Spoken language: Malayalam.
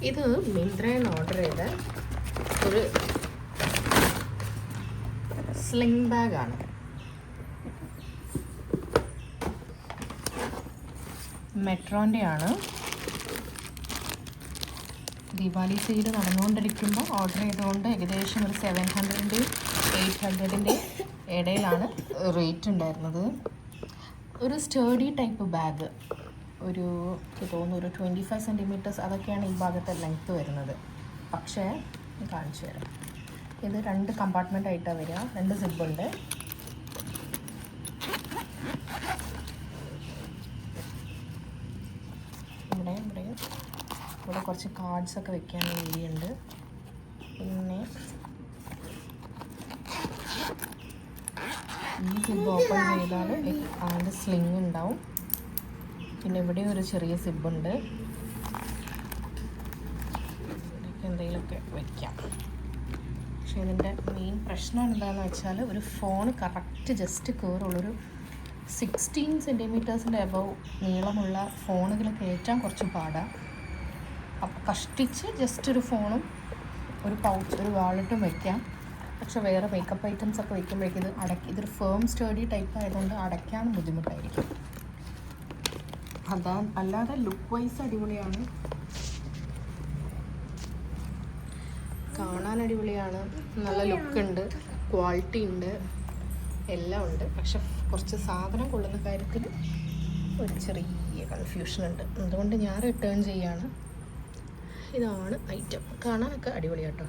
ഇത് മിന്ത്രയിൽ നിന്ന് ഓർഡർ ചെയ്ത ഒരു സ്ലിംഗ് ബാഗാണ്. മെട്രോൻ്റെ ആണ്. ദീപാവലി സെയിൽ നടന്നുകൊണ്ടിരിക്കുമ്പോൾ ഓർഡർ ചെയ്തുകൊണ്ട് ഏകദേശം ഒരു 700-ൻ്റെയും 800-ൻ്റെ ഇടയിലാണ് റേറ്റ് ഉണ്ടായിരുന്നത്. ഒരു സ്റ്റേഡി ടൈപ്പ് ബാഗ്, ഒരു എനിക്ക് തോന്നുന്നു ഒരു 25 സെൻറ്റിമീറ്റേഴ്സ് അതൊക്കെയാണ് ഈ ഭാഗത്തെ ലെങ്ത്ത് വരുന്നത്. പക്ഷേ കാണിച്ചു തരാം. ഇത് 2 കമ്പാർട്ട്മെൻ്റ് ആയിട്ടാണ് വരിക. 2 സിബുണ്ട്. ഇവിടെ കുറച്ച് കാർഡ്സൊക്കെ വെക്കാൻ വേണ്ടിയുണ്ട്. പിന്നെ ഈ സിബ് ഓപ്പൺ ചെയ്താൽ അതിൻ്റെ സ്ലിങ് ഉണ്ടാവും. പിന്നെ ഇവിടെ ഒരു ചെറിയ സിബുണ്ട്. ഇവിടേക്ക് എന്തെങ്കിലുമൊക്കെ വയ്ക്കാം. പക്ഷേ ഇതിൻ്റെ മെയിൻ പ്രശ്നം എന്താണെന്ന് വെച്ചാൽ ഒരു ഫോൺ കറക്റ്റ് ജസ്റ്റ് കയറുള്ളൊരു 16 സെൻറ്റിമീറ്റേഴ്സിൻ്റെ എബവ് നീളമുള്ള ഫോണുകൾ കയറ്റാൻ കുറച്ച് പാടാണ്. അപ്പോൾ കഷ്ടിച്ച് ജസ്റ്റ് ഒരു ഫോണും ഒരു പൗച്ച് ഒരു വാളറ്റും വയ്ക്കാം. പക്ഷെ വേറെ മേക്കപ്പ് ഐറ്റംസ് ഒക്കെ വയ്ക്കുമ്പോഴേക്കും ഇതൊരു ഫേം സ്റ്റേഡി ടൈപ്പ് ആയതുകൊണ്ട് അടയ്ക്കാൻ ബുദ്ധിമുട്ടായിരിക്കും. അല്ലാതെ ലുക്ക് വൈസ് അടിപൊളിയാണ്, കാണാൻ അടിപൊളിയാണ്, നല്ല ലുക്കുണ്ട്, ക്വാളിറ്റി ഉണ്ട്, എല്ലാം ഉണ്ട്. പക്ഷെ കുറച്ച് സാധനം കൊള്ളുന്ന കാര്യത്തിൽ ഒരു ചെറിയ കൺഫ്യൂഷൻ ഉണ്ട്. അതുകൊണ്ട് ഞാൻ റിട്ടേൺ ചെയ്യാണ്. ഇതാണ് ഐറ്റം. കാണാനൊക്കെ അടിപൊളിയാട്ടോ.